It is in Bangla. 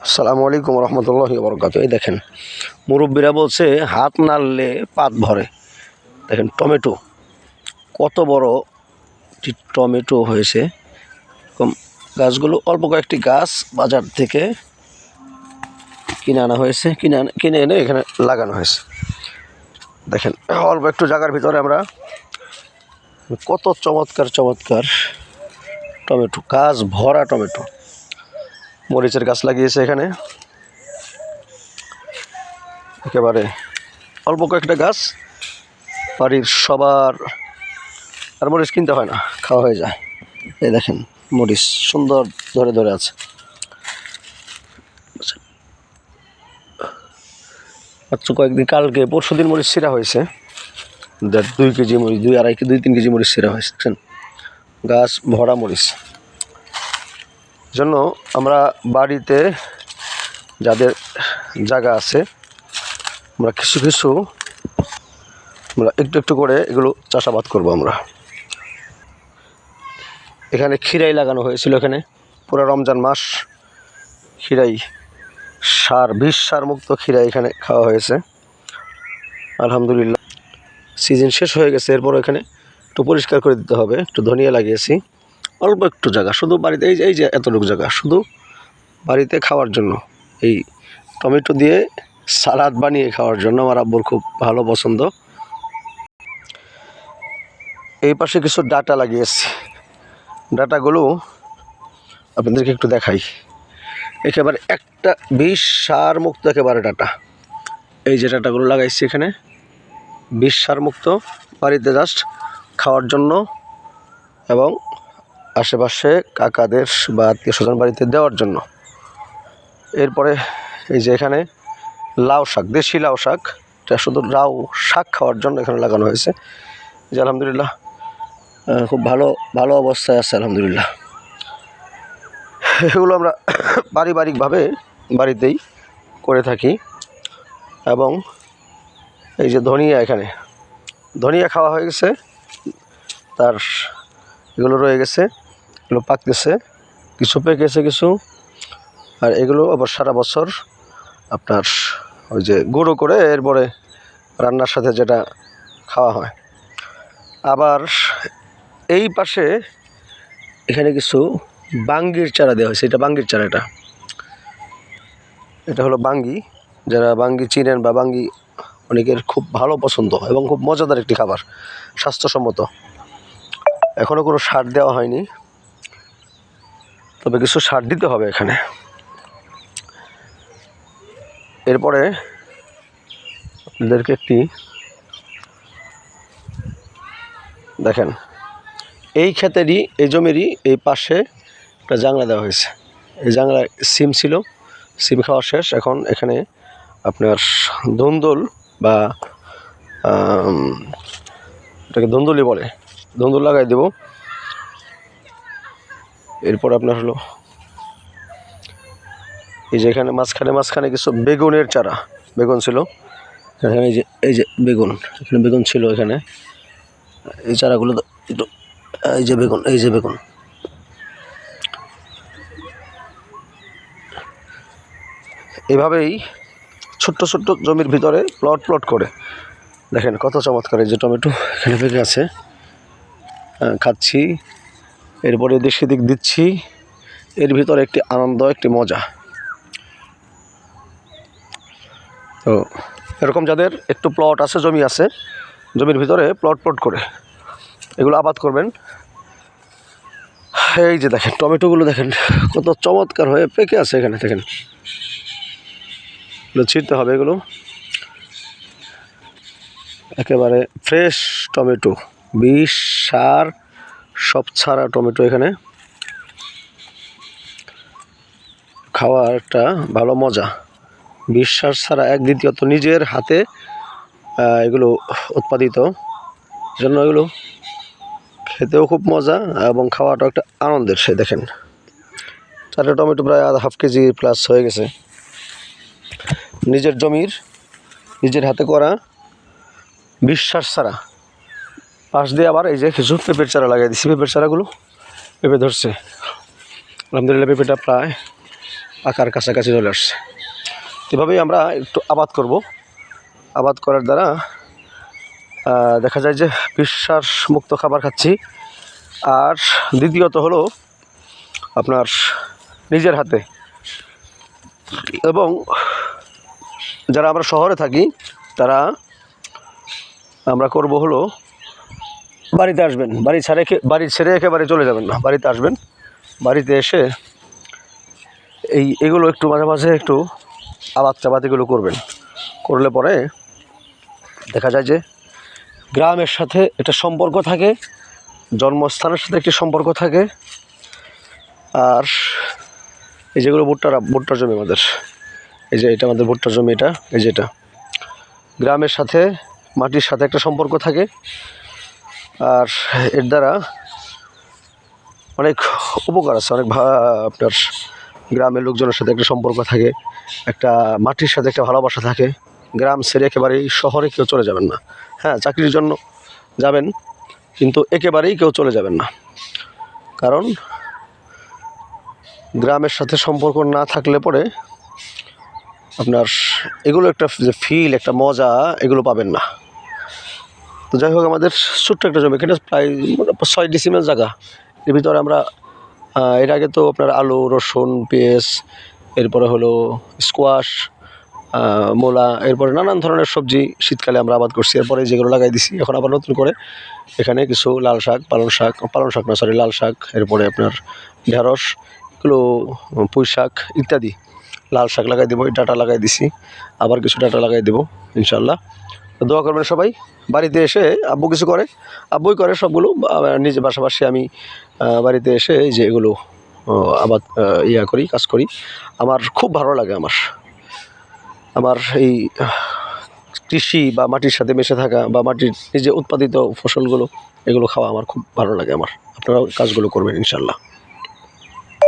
আসসালামু আলাইকুম রহমতুল্লাহি বরকাত। এই দেখেন মুরব্বীরা বলছে হাত নাড়লে পাত ভরে। দেখেন টমেটো কত বড় টমেটো হয়েছে। গাছগুলো অল্প কয়েকটি গাছ বাজার থেকে কিনে আনা হয়েছে, কিনে এনে এখানে লাগানো হয়েছে। দেখেন অল্প একটু জায়গার ভিতরে আমরা কত চমৎকার চমৎকার টমেটো, গাছ ভরা টমেটো। মরিচের গাছ লাগিয়েছে এখানে, একেবারে অল্প কয়েকটা গাছ, বাড়ির সবার। আর মরিচ কিনতে হয় না, খাওয়া হয়ে যায়। এই দেখেন মরিচ সুন্দর ধরে ধরে আছে। মাত্র কয়েকদিন, কালকে পরশু দিন মরিচ ছিঁড়া হয়েছে। 2 কেজি মরিচ, 2-3 কেজি মরিচ ছিঁড়া হয়েছে। দেখছেন গাছ ভরা মরিচ। জন্য আমরা বাড়িতে যাদের জায়গা আছে, আমরা কিছু কিছু আমরা একটু একটু করে এগুলো চাষাবাদ করব। আমরা এখানে খিরাই লাগানো হয়েছিল। এখানে পুরো রমজান মাস খিরাই বিষ সার মুক্ত খিরাই এখানে খাওয়া হয়েছে আলহামদুলিল্লাহ। সিজন শেষ হয়ে গেছে, এরপর এখানে একটু পরিষ্কার করে দিতে হবে। একটু ধনিয়া লাগিয়েছি, অল্প একটু জায়গা, শুধু বাড়িতে এই যে এতটুকু জায়গা, শুধু বাড়িতে খাওয়ার জন্য। এই টমেটো দিয়ে সালাদ বানিয়ে খাওয়ার জন্য আমার আব্বুর খুব ভালো পছন্দ। এই পাশে কিছু ডাটা লাগিয়েছি। ডাটাগুলো আপনাদেরকে একটু দেখাই। একেবারে একটা বিষ সার মুক্ত একেবারে ডাটা। এই যে ডাটাগুলো লাগাইছি এখানে, বিষ সার মুক্ত, বাড়িতে জাস্ট খাওয়ার জন্য এবং আশেপাশে কাকাদের বা আত্মীয় স্বজন বাড়িতে দেওয়ার জন্য। এরপরে এই যে এখানে লাউ শাক, দেশি লাউ শাক, এটা শুধু লাউ শাক খাওয়ার জন্য এখানে লাগানো হয়েছে। যে আলহামদুলিল্লাহ খুব ভালো ভালো অবস্থায় আছে আলহামদুলিল্লাহ। এগুলো আমরা পারিবারিকভাবে বাড়িতেই করে থাকি। এবং এই যে ধনিয়া, এখানে ধনিয়া খাওয়া হয়ে গেছে, তার এগুলো রয়ে গেছে, এগুলো পাকতেছে, কিছু পেকেছে কিছু। আর এগুলো আবার সারা বছর আপনার ওই যে গুঁড়ো করে এরপরে রান্নার সাথে যেটা খাওয়া হয়। আবার এই পাশে এখানে কিছু বাঙ্গির চারা দেওয়া হয়েছে। এটা বাঙ্গির চারা, এটা হলো বাঙ্গি। যারা বাঙ্গি চিনেন বা বাঙ্গি অনেকের খুব ভালো পছন্দ এবং খুব মজাদার একটি খাবার, স্বাস্থ্যসম্মত। এখনও কোনো সার দেওয়া হয়নি, তবে কিছু সার দিতে হবে এখানে। এরপরে আপনাদেরকে একটি দেখেন, এই ক্ষেতেরই, এই জমিরই এই পাশে একটা জাংলা দেওয়া হয়েছে। এই জাংলায় সিম ছিল, সিম খাওয়া শেষ। এখন এখানে আপনার ধুন্দুল বা এটাকে ধুন্দুলি বলে, ধুন্দুল লাগাই দেব। এরপর আপনার হলো এই যে এখানে মাঝখানে কিছু বেগুনের চারা, বেগুন ছিল এখানে। এই যে বেগুন, এখানে বেগুন ছিল এখানে। এই চারাগুলো একটু, এই যে বেগুন, এভাবেই ছোট্ট ছোট্ট জমির ভিতরে প্লট করে দেখেন কত চমৎকার। এই যে টমেটো এখানে পেকে আছে, খাচ্ছি, এরপরে এদিক সেদিক দিচ্ছি। এর ভিতরে একটি আনন্দ, একটি মজা। তো এরকম যাদের একটু প্লট আছে, জমি আছে, জমির ভিতরে প্লট করে এগুলো আবাদ করবেন। এই যে দেখেন টমেটোগুলো দেখেন কত চমৎকার হয়ে পেকে আছে এখানে। দেখেন এগুলো ছিঁড়তে হবে, এগুলো একেবারে ফ্রেশ টমেটো, বিষ সার সব ছাড়া টমেটো। এখানে খাওয়ার একটা ভালো মজা, বিষ সার ছাড়া। দ্বিতীয়ত নিজের হাতে এগুলো উৎপাদিত জন্য এগুলো খেতেও খুব মজা এবং খাওয়াটাও একটা আনন্দের। সে দেখেন 4টা টমেটো প্রায় ½ কেজি প্লাস হয়ে গেছে। নিজের জমির, নিজের হাতে করা, বিশ্বাস ছাড়া। পাশ দিয়ে আবার এই যে কিছু পেঁপের চারা লাগিয়ে দিচ্ছি। পেঁপের চারাগুলো পেঁপে ধরছে আলহামদুলিল্লাহ। পেঁপেটা প্রায় পাকার কাছাকাছি চলে আসছে। এভাবেই আমরা একটু আবাদ করব। আবাদ করার দ্বারা দেখা যায় যে বিশ্বাস মুক্ত খাবার খাচ্ছি। আর দ্বিতীয়ত হলো আপনার নিজের হাতে, এবং যারা আমরা শহরে থাকি তারা আমরা করব হলো বাড়িতে আসবেন, বাড়ি ছেড়ে একেবারে চলে যাবেন না, বাড়িতে আসবেন। বাড়িতে এসে এগুলো একটু মাঝে মাঝে একটু আবাদ চাবাদ এগুলো করবেন। করলে পরে দেখা যায় যে গ্রামের সাথে একটা সম্পর্ক থাকে, জন্মস্থানের সাথে একটি সম্পর্ক থাকে। আর এই যেগুলো ভুট্টার জমি আমাদের, এই যে এটা আমাদের ভুট্টার জমি, এই যে এটা গ্রামের সাথে মাটির সাথে একটা সম্পর্ক থাকে। আর এর দ্বারা অনেক উপকার আছে, অনেক আপনার গ্রামের লোকজনের সাথে একটা সম্পর্ক থাকে, একটা মাটির সাথে একটা ভালোবাসা থাকে। গ্রাম ছেড়ে একেবারেই শহরে কেউ চলে যাবেন না। হ্যাঁ, চাকরির জন্য যাবেন, কিন্তু একেবারেই কেউ চলে যাবেন না। কারণ গ্রামের সাথে সম্পর্ক না থাকলে পরে আপনার এগুলো একটা যে ফিল, একটা মজা, এগুলো পাবেন না। তো যাই হোক, আমাদের ছোট্ট একটা জমি, এখানে প্রায় 6 ডিসিমেল জায়গা। এর ভিতরে আমরা এর আগে তো আপনার আলু, রসুন, পেঁয়াজ, এরপরে হলো স্কোয়াশ, মূলা, এরপরে নানান ধরনের সবজি শীতকালে আমরা আবাদ করছি। এরপরে যেগুলো লাগাই দিছি, এখন আবার নতুন করে এখানে কিছু লাল শাক, লাল শাক, এরপরে আপনার ঢেঁড়স, এগুলো পুঁই শাক ইত্যাদি, লাল শাক লাগাই দেবো, ডাঁটা লাগাই দিছি, আবার কিছু ডাঁটা লাগাই দেবো ইনশাল্লাহ। দোয়া করবেন সবাই। বাড়িতে এসে আব্বু কিছু করে, আব্বুই করে সবগুলো, নিজে পাশাপাশি আমি বাড়িতে এসে যে এগুলো আবাদ কাজ করি। আমার খুব ভালো লাগে। আমার এই কৃষি বা মাটির সাথে মিশে থাকা বা মাটির নিজে উৎপাদিত ফসলগুলো, এগুলো খাওয়া আমার খুব ভালো লাগে। আপনারাও কাজগুলো করবেন ইনশাল্লাহ।